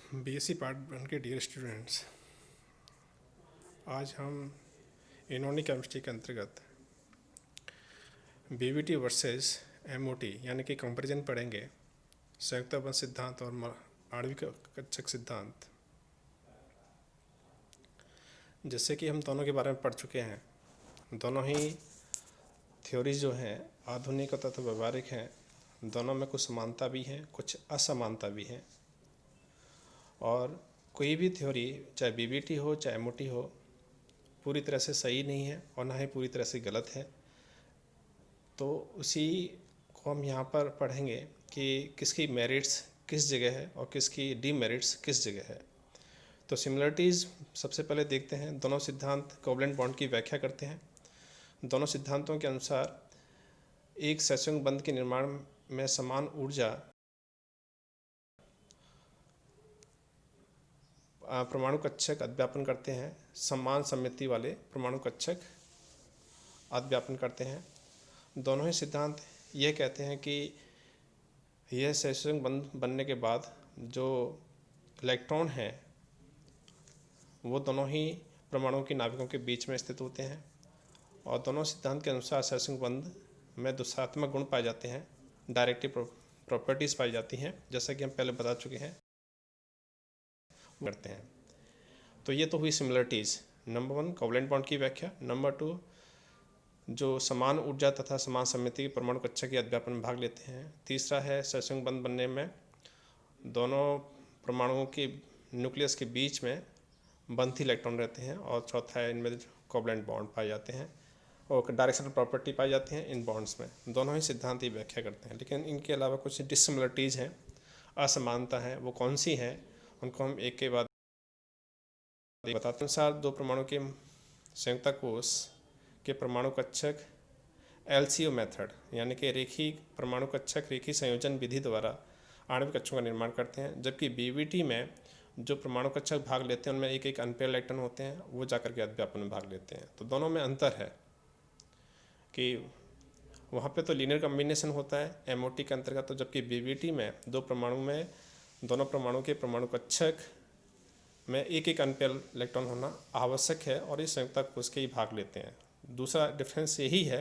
BSc part one के dear students, आज हम इनऑर्गेनिक केमिस्ट्री के अंतर्गत बीवीटी वर्सेस एमओटी यानी कि कंपैरिजन पढ़ेंगे। संयुक्त बंध सिद्धांत और आणविक कक्षक सिद्धांत। जैसे कि हम दोनों के बारे में पढ़ चुके हैं, दोनों ही थ्योरीज जो हैं आधुनिक तथा व्यवहारिक हैं। दोनों में कुछ समानता भी है, कुछ असमानता भी है। और कोई भी थ्योरी, चाहे बीवीटी हो चाहे एमओटी हो, पूरी तरह से सही नहीं है और ना ही पूरी तरह से गलत है। तो उसी को हम यहाँ पर पढ़ेंगे कि किसकी मेरिट्स किस जगह है और किसकी डीमेरिट्स किस जगह है। तो सिमिलरिटीज़ सबसे पहले देखते हैं। दोनों सिद्धांत कोवलेंट बॉन्ड की व्याख्या करते हैं। दोनों सिद्धांतों के अनुसार एक सहसंयोजक बंध के निर्माण में समान ऊर्जा परमाणु कक्षक अध्यापन करते हैं। समान सममिति वाले परमाणु कक्षक अध्यापन करते हैं। दोनों ही सिद्धांत ये कहते हैं कि यह सहसंयोजक बंध बनने के बाद जो इलेक्ट्रॉन है वो दोनों ही परमाणुओं की नाभिकों के बीच में स्थित होते हैं। और दोनों सिद्धांत के अनुसार सहसंयोजक बंध में दिशात्मक गुण पाए जाते हैं, डायरेक्टिव प्रॉपर्टीज़ पाई जाती हैं, जैसा कि हम पहले बता चुके हैं करते हैं। तो ये तो हुई सिमिलरिटीज़। नंबर 1 कोवलेंट बॉन्ड की व्याख्या। नंबर 2 जो समान ऊर्जा तथा समान सममिति के परमाणु कक्षक के अध्यापन में भाग लेते हैं। तीसरा है सहसंयोजक बंध बनने में दोनों परमाणुओं के न्यूक्लियस के बीच में बंधी इलेक्ट्रॉन रहते हैं। और चौथा है इनमें कोवलेंट बॉन्ड पाए जाते हैं और डायरेक्शनल प्रॉपर्टी पाई जाती हैं इन बॉन्ड्स में। दोनों ही सिद्धांत ये व्याख्या करते हैं, लेकिन इनके अलावा कुछ डिससिमिलरिटीज़ हैं, असमानता है। वो कौन सी हैं उनको हम एक के बाद बताते हैं। अनुसार दो परमाणु के संयुक्त कोश के परमाणु कक्षक एलसीओ मेथड यानी कि रेखीय परमाणु कक्षक रेखीय संयोजन विधि द्वारा आणविक कक्षकों का निर्माण करते हैं। जबकि बीवीटी में जो परमाणु कक्षक भाग लेते हैं उनमें एक एक अनपेयर इलेक्ट्रॉन होते हैं, वो जाकर के अध्यापन में भाग लेते हैं। तो दोनों में अंतर है कि वहाँ पे तो लीनियर कम्बिनेशन होता है एमओटी के अंतर्गत, तो जबकि बीवीटी में दो परमाणु में दोनों परमाणु के परमाणु कक्षक में एक एक अनपेयर इलेक्ट्रॉन होना आवश्यक है और इस संयुक्त कोश के ही भाग लेते हैं। दूसरा डिफरेंस यही है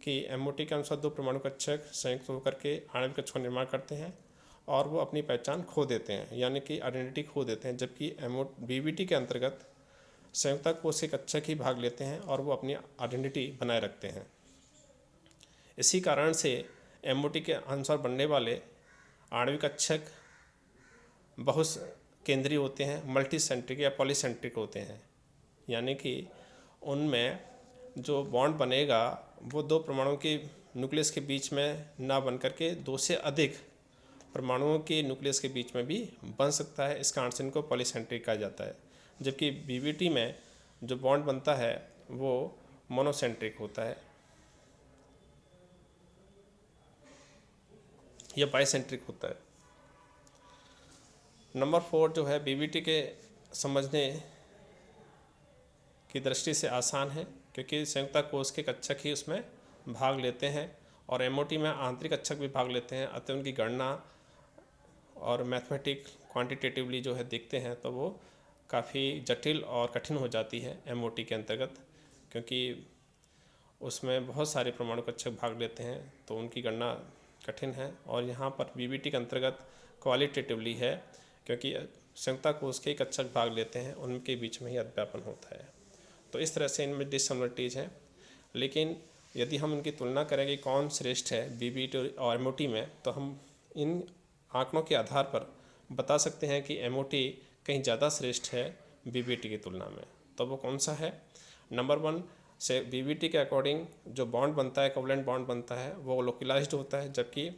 कि एमओटी के अनुसार दो परमाणु कक्षक संयुक्त होकर के आणविक कक्षक का निर्माण करते हैं और वो अपनी पहचान खो देते हैं, यानी कि आइडेंटिटी खो देते हैं। जबकि बीवीटी के अंतर्गत संयुक्त कोश के कक्षक ही भाग लेते हैं और वो अपनी आइडेंटिटी बनाए रखते हैं। इसी कारण से एमओटी के अनुसार बनने वाले आणविक कक्षक बहुत केंद्रीय होते हैं, मल्टीसेंट्रिक या पॉलीसेंट्रिक होते हैं, यानी कि उनमें जो बॉन्ड बनेगा वो दो परमाणुओं के न्यूक्लियस के बीच में ना बन करके दो से अधिक परमाणुओं के न्यूक्लियस के बीच में भी बन सकता है। इस कारण से इनको पॉलीसेंट्रिक कहा जाता है। जबकि बीवीटी में जो बॉन्ड बनता है वो मोनोसेंट्रिक होता है या बाइसेंट्रिक होता है। नंबर 4 जो है बीवीटी के समझने की दृष्टि से आसान है, क्योंकि संयुक्त कोश के कक्षक ही उसमें भाग लेते हैं और एमओटी में आंतरिक कक्षक भी भाग लेते हैं। अतः उनकी गणना और मैथमेटिक क्वांटिटेटिवली जो है देखते हैं तो वो काफ़ी जटिल और कठिन हो जाती है एमओटी के अंतर्गत, क्योंकि उसमें बहुत सारे परमाणु कक्षक भाग लेते हैं तो उनकी गणना कठिन है। और यहाँ पर बीवीटी के अंतर्गत क्वालिटेटिवली है, क्योंकि संयुक्त कोश के कक्षक भाग लेते हैं, उनके बीच में ही अध्यापन होता है। तो इस तरह से इनमें डिससिमिलरिटीज़ हैं। लेकिन यदि हम इनकी तुलना करें कि कौन श्रेष्ठ है बीवीटी और एमओटी में, तो हम इन आंकड़ों के आधार पर बता सकते हैं कि एमओटी कहीं ज़्यादा श्रेष्ठ है बीवीटी की तुलना में। तो वो कौन सा है? नंबर 1 से बीवीटी के अकॉर्डिंग जो बॉन्ड बनता है, कोवलेंट बॉन्ड बनता है, वो लोकलाइज्ड होता है, जबकि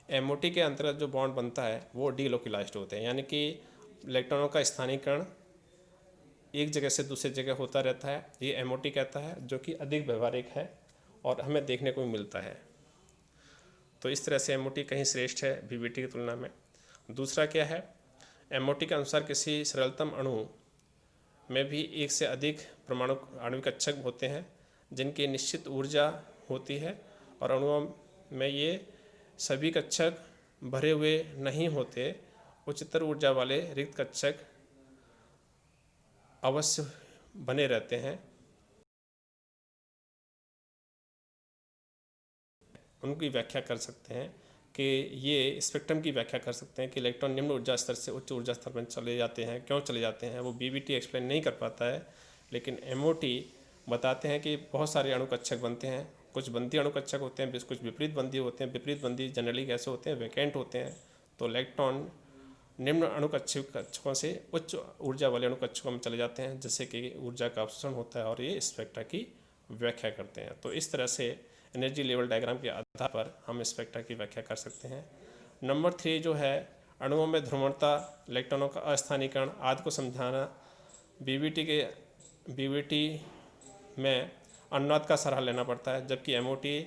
एमओटी के अंतर्गत जो बॉन्ड बनता है वो डीलोकलाइज्ड होते हैं, यानी कि इलेक्ट्रॉनों का स्थानीकरण एक जगह से दूसरी जगह होता रहता है। ये एमओटी कहता है, जो कि अधिक व्यवहारिक है और हमें देखने को मिलता है। तो इस तरह से एमओटी कहीं श्रेष्ठ है बीवीटी की तुलना में। दूसरा क्या है, एमओटी के अनुसार किसी सरलतम अणु में भी एक से अधिक परमाणु आणविक कक्षक होते हैं जिनकी निश्चित ऊर्जा होती है और अणुओं में ये सभी कक्षक भरे हुए नहीं होते उच्चतर ऊर्जा वाले रिक्त कक्षक अवश्य बने रहते हैं। उनकी व्याख्या कर सकते हैं कि ये स्पेक्ट्रम की व्याख्या कर सकते हैं कि इलेक्ट्रॉन निम्न ऊर्जा स्तर से उच्च ऊर्जा स्तर में चले जाते हैं, क्यों चले जाते हैं। वो बीबीटी एक्सप्लेन नहीं कर पाता है, लेकिन एमओटी बताते हैं कि बहुत सारे अणुकक्षक बनते हैं। कुछ बंदी अणुकक्षक होते हैं, कुछ विपरीत बंदी होते हैं। विपरीत बंदी जनरली कैसे होते हैं, वैकेंट होते हैं। तो इलेक्ट्रॉन निम्न अणुकक्षकों से उच्च ऊर्जा वाले अणुकक्षकों में चले जाते हैं, जिससे कि ऊर्जा का अवशोषण होता है और ये स्पेक्ट्रा की व्याख्या करते हैं। तो इस तरह से एनर्जी लेवल डायग्राम के आधार पर हम स्पेक्ट्रा की व्याख्या कर सकते हैं। नंबर 3 जो है अणुओं में ध्रुवणता, इलेक्ट्रॉनों का अस्थानीकरण आदि को समझाना। बीबीटी में अनुनाद का सहारा लेना पड़ता है, जबकि एमओटी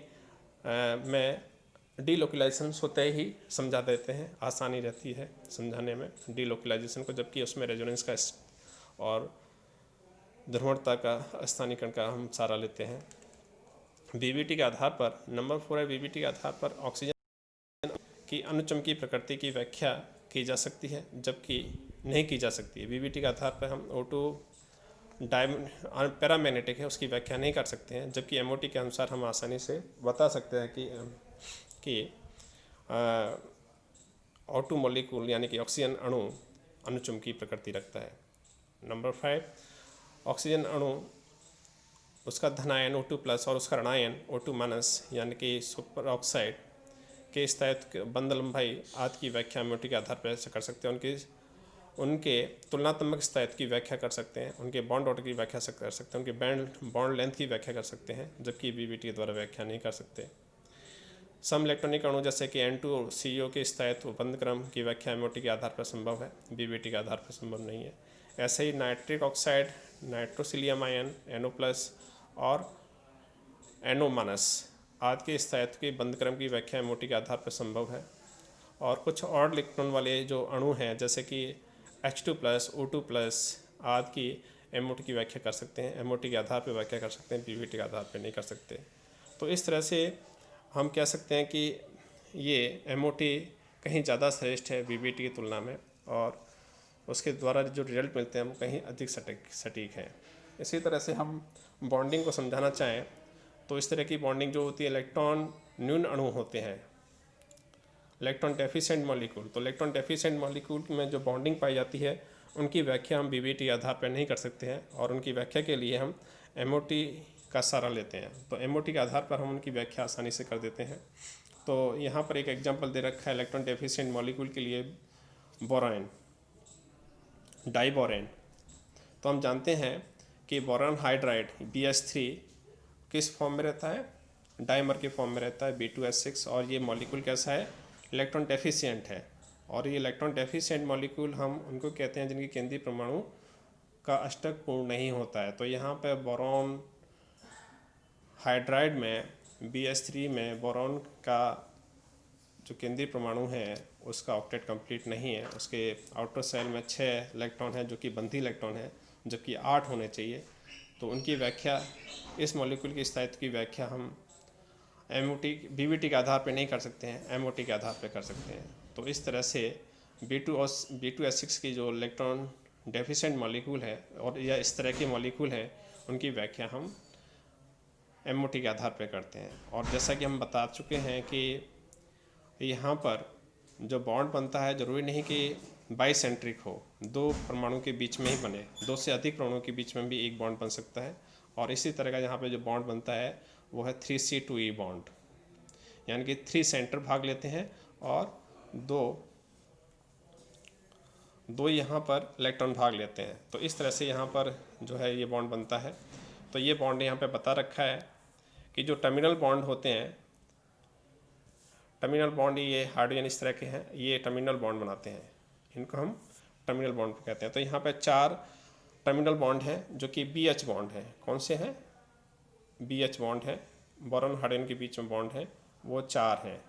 में डीलोकलाइजेशन होते ही समझा देते हैं, आसानी रहती है समझाने में डीलोकलाइजेशन को, जबकि उसमें रेजोनेंस का और ध्रुवणता का स्थानीकरण का हम सहारा लेते हैं। बीबीटी के आधार पर नंबर 4 है, बीबीटी के आधार पर ऑक्सीजन की अनुचुंबकीय प्रकृति की व्याख्या की जा सकती है, जबकि नहीं की जा सकती है। बीबीटी के आधार पर हम O2 पैरामैग्नेटिक है, उसकी व्याख्या नहीं कर सकते हैं, जबकि एमओटी के अनुसार हम आसानी से बता सकते हैं कि O2 मॉलिक्यूल यानी कि ऑक्सीजन अणु अनुचुंबकीय प्रकृति रखता है। नंबर 5 ऑक्सीजन अणु उसका धनायन O2+ और उसका ऋणायन O2- यानी कि सुपर ऑक्साइड के स्थायित्व, बंध लंबाई आदि की व्याख्या एमओटी के आधार पर कर सकते हैं। उनके तुलनात्मक स्थायित्व की व्याख्या कर सकते हैं, उनके बॉन्ड ऑर्डर की व्याख्या कर सकते हैं, उनके बॉन्ड लेंथ की व्याख्या कर सकते हैं, जबकि बीबीटी के द्वारा व्याख्या नहीं कर सकते। सम इलेक्ट्रॉनिक अणु जैसे कि N2CO के स्थायित्व बंध क्रम की व्याख्या एमओटी के आधार पर संभव है, बीबीटी के आधार पर संभव नहीं है। ऐसे ही नाइट्रिक ऑक्साइड, नाइट्रोसिलियम आयन, NO+ और NO- आदि के स्थायित्व के बंध क्रम की व्याख्या एमओटी के आधार पर संभव है। और कुछ और इलेक्ट्रॉन वाले जो अणु हैं जैसे कि H2+, O2+ आदि की एमओटी की व्याख्या कर सकते हैं, एमओटी के आधार पर व्याख्या कर सकते हैं, बीबीटी के आधार पर नहीं कर सकते। तो इस तरह से हम कह सकते हैं कि ये एमओटी कहीं ज़्यादा श्रेष्ठ है बीबीटी की तुलना में, और उसके द्वारा जो रिजल्ट मिलते हैं वो कहीं अधिक सटीक है। इसी तरह से हम बॉन्डिंग को समझाना चाहें तो इस तरह की बॉन्डिंग जो होती है, इलेक्ट्रॉन न्यून अणु होते हैं, इलेक्ट्रॉन डेफिशिएंट मॉलिक्यूल। तो इलेक्ट्रॉन डेफिशिएंट मॉलिक्यूल में जो बॉन्डिंग पाई जाती है उनकी व्याख्या हम बीबीटी आधार पर नहीं कर सकते हैं, और उनकी व्याख्या के लिए हम एमओटी का सहारा लेते हैं। तो एमओटी के आधार पर हम उनकी व्याख्या आसानी से कर देते हैं। तो यहाँ पर एक एग्जांपल दे रखा है इलेक्ट्रॉन डेफिशिएंट मॉलिक्यूल के लिए, बोरान, डाइबोरेन। तो हम जानते हैं कि बोरान हाइड्राइड BH3 किस फॉर्म में रहता है, डाइमर के फॉर्म में रहता है, B2S6, और ये मॉलिक्यूल कैसा है, इलेक्ट्रॉन डेफिशिएंट है। और ये इलेक्ट्रॉन डेफिशिएंट मॉलिक्यूल हम उनको कहते हैं जिनकी केंद्रीय परमाणु का अष्टक पूर्ण नहीं होता है। तो यहाँ पर बोरान हाइड्राइड में BH3 में बोरान का जो केंद्रीय परमाणु है उसका ऑक्टेट कंप्लीट नहीं है, उसके आउटर सेल में 6 इलेक्ट्रॉन है जो कि बंधी इलेक्ट्रॉन है, जबकि 8 होने चाहिए। तो उनकी व्याख्या, इस मॉलिक्यूल की स्थायित्व की व्याख्या हम बीबीटी के आधार पर नहीं कर सकते हैं, एमओटी के आधार पर कर सकते हैं। तो इस तरह से B2S6 की जो इलेक्ट्रॉन डेफिशिएंट मॉलिक्यूल है और या इस तरह की मॉलिक्यूल है, उनकी व्याख्या हम एमओटी के आधार पर करते हैं। और जैसा कि हम बता चुके हैं कि यहाँ पर जो बॉन्ड बनता है ज़रूरी नहीं कि बाइसेंट्रिक हो, 2 परमाणु के बीच में ही बने, 2 से अधिक परमाणु के बीच में भी एक बॉन्ड बन सकता है। और इसी तरह का यहाँ पे जो बॉन्ड बनता है वो है 3C2E बॉन्ड, यानी कि 3 सेंटर भाग लेते हैं और दो यहाँ पर इलेक्ट्रॉन भाग लेते हैं। तो इस तरह से यहाँ पर जो है ये बॉन्ड बनता है। तो ये बॉन्ड यहाँ पे बता रखा है कि जो टर्मिनल बॉन्ड होते हैं, टर्मिनल बॉन्ड ये हाइड्रोजन इस तरह के हैं, ये टर्मिनल बॉन्ड बनाते हैं, इनको हम टर्मिनल बॉन्ड कहते हैं। तो यहाँ पे 4 टर्मिनल बॉन्ड हैं जो कि BH बॉन्ड है। कौन से हैं, BH बॉन्ड है, बोरान हाइड्रोजन के बीच में बॉन्ड है, वो 4 हैं,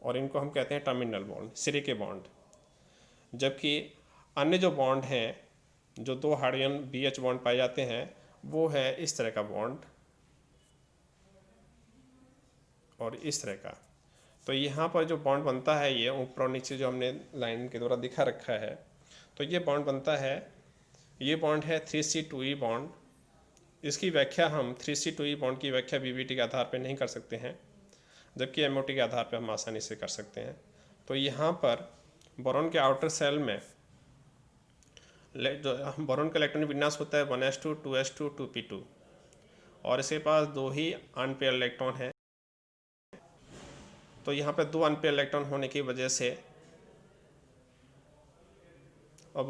और इनको हम कहते हैं टर्मिनल बॉन्ड, सिरे के बॉन्ड। जबकि अन्य जो बॉन्ड हैं, जो 2 हाइड्रोजन BH बॉन्ड पाए जाते हैं, वो है इस तरह का बॉन्ड और इस तरह का। तो यहाँ पर जो बॉन्ड बनता है ये ऊपर और नीचे जो हमने लाइन के द्वारा दिखा रखा है, तो ये बॉन्ड बनता है, ये बॉन्ड है 3C2E बॉन्ड। इसकी व्याख्या हम 3C2E बॉन्ड की व्याख्या BBT के आधार पर नहीं कर सकते हैं, जबकि MOT के आधार पर हम आसानी से कर सकते हैं। तो यहाँ पर बोरॉन के आउटर सेल में जो बोरॉन का इलेक्ट्रॉनिक विन्यास होता है 1s2 2s2 2p2, और इसके पास 2 ही अनपेयर इलेक्ट्रॉन है। तो यहाँ पे 2 अनपेयर इलेक्ट्रॉन होने की वजह से अब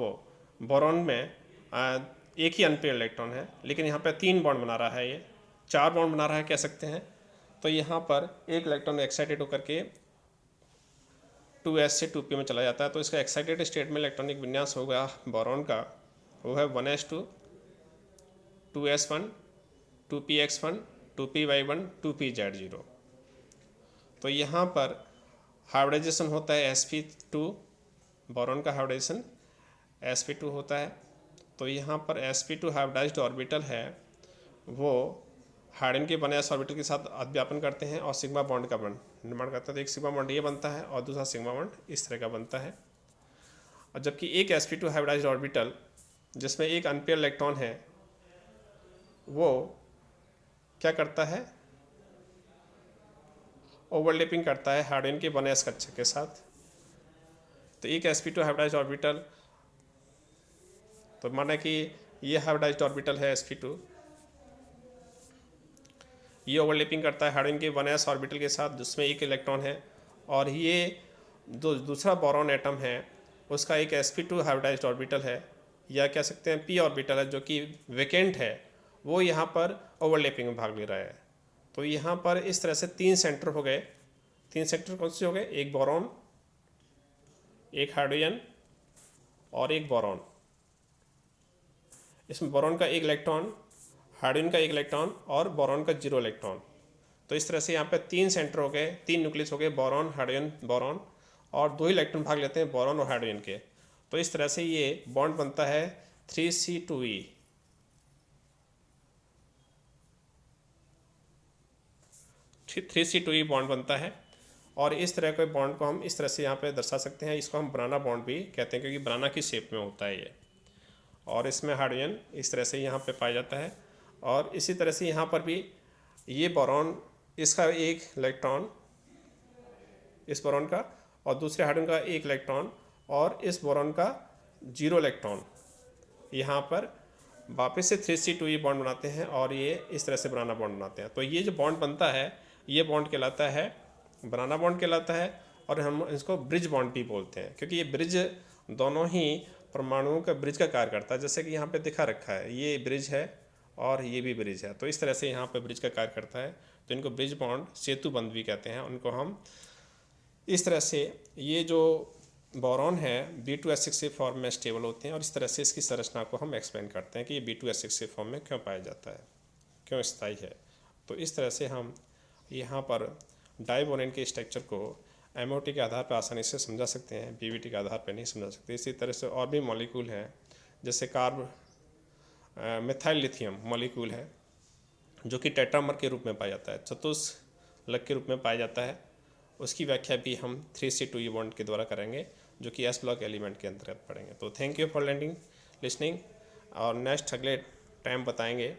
बोरॉन में एक ही अनपेयर इलेक्ट्रॉन है, लेकिन यहाँ पे 3 बॉन्ड बना रहा है, ये 4 बॉन्ड बना रहा है कह सकते हैं। तो यहाँ पर एक इलेक्ट्रॉन एक्साइटेड होकर के 2s से 2p में चला जाता है। तो इसका एक्साइटेड स्टेट में इलेक्ट्रॉनिक विन्यास होगा बोरॉन का, वो है 1s2 2s1 2px1 2py1 2pz0। तो यहाँ पर हाइब्रिडाइजेशन होता है sp2, बोरॉन का हाइब्रिडाइजेशन sp2 होता है। तो यहाँ पर sp2 हाइब्रिडाइज्ड ऑर्बिटल है, वो हाइड्रोजन के बने ऑर्बिटल के साथ अध्यापन करते हैं और सिग्मा बॉन्ड का निर्माण करता है। तो एक सिग्मा बॉन्ड ये बनता है और दूसरा सिग्मा बॉन्ड इस तरह का बनता है। और जबकि एक sp2 हाइब्रिडाइज्ड ऑर्बिटल जिसमें एक अनपेयर इलेक्ट्रॉन है, वो क्या करता है, ओवरलैपिंग करता है हाइड्रोजन के बने कक्षक के साथ। तो एक sp2 हाइब्रिडाइज्ड ऑर्बिटल, तो माना कि ये हाइब्रिडाइज्ड ऑर्बिटल है sp2, ये ओवरलैपिंग करता है हाइड्रोजन के 1s ऑर्बिटल के साथ जिसमें एक इलेक्ट्रॉन है, और ये दूसरा बोरॉन एटम है उसका एक sp2 हाइब्रिडाइज्ड ऑर्बिटल है, या कह सकते हैं p ऑर्बिटल है जो कि वेकेंट है, वो यहाँ पर ओवरलैपिंग में भाग ले रहा है। तो यहाँ पर इस तरह से 3 सेंटर हो गए। 3 सेंटर कौन से हो गए, एक बोरॉन, एक हाइड्रोजन और एक बोरॉन। इसमें बोरॉन का एक इलेक्ट्रॉन, हाइड्रोजन का एक इलेक्ट्रॉन और बोरॉन का 0 इलेक्ट्रॉन। तो इस तरह से यहाँ पे 3 सेंटर हो गए, 3 न्यूक्लियस हो गए, बोरॉन हाइड्रोजन बोरॉन, और 2 इलेक्ट्रॉन भाग लेते हैं बोरॉन और हाइड्रोजन के। तो इस तरह से ये बॉन्ड बनता है 3C2E। 3C2E बॉन्ड बनता है, और इस तरह के बॉन्ड को हम इस तरह से यहाँ पे दर्शा सकते हैं। इसको हम बनाना बॉन्ड भी कहते हैं क्योंकि बनाना की शेप में होता है ये, और इसमें हाइड्रोजन इस तरह से यहाँ पे पाया जाता है। और इसी तरह से यहाँ पर भी ये बोरॉन, इसका एक इलेक्ट्रॉन इस बोरॉन का, और दूसरे हाइड्रोजन का एक इलेक्ट्रॉन, और इस बोरॉन का 0 इलेक्ट्रॉन यहाँ पर वापस से 3C2E बॉन्ड बनाते हैं, और ये इस तरह से बनाना बॉन्ड बनाते हैं। तो ये जो बॉन्ड बनता है ये बॉन्ड कहलाता है बनाना बॉन्ड कहलाता है, और हम इसको ब्रिज बॉन्ड भी बोलते हैं क्योंकि ये ब्रिज दोनों ही परमाणुओं का ब्रिज का कार्य करता है। जैसे कि यहाँ पे दिखा रखा है, ये ब्रिज है और ये भी ब्रिज है, तो इस तरह से यहाँ पे ब्रिज का कार्य करता है। तो इनको ब्रिज बॉन्ड, सेतु बंध भी कहते हैं उनको हम। इस तरह से ये जो बोरॉन है B2S6 के फॉर्म में स्टेबल होते हैं, और इस तरह से इसकी संरचना को हम एक्सप्लेन करते हैं कि ये B2S6 के फॉर्म में क्यों पाया जाता है, क्यों स्थायी है। तो इस तरह से हम यहाँ पर डाइबोरेन के स्ट्रक्चर को MOT के आधार पर आसानी से समझा सकते हैं, BBT के आधार पर नहीं समझा सकते। इसी तरह से और भी मॉलिक्यूल हैं, जैसे मिथाइल लिथियम मॉलिक्यूल है जो कि टेट्रामर के रूप में पाया जाता है, चतुष्लक के रूप में पाया जाता है। उसकी व्याख्या भी हम 3C2E बॉन्ड के द्वारा करेंगे जो कि S ब्लॉक एलिमेंट के अंतर्गत पढ़ेंगे। तो थैंक यू फॉर लिसनिंग, और नेक्स्ट अगले टाइम बताएंगे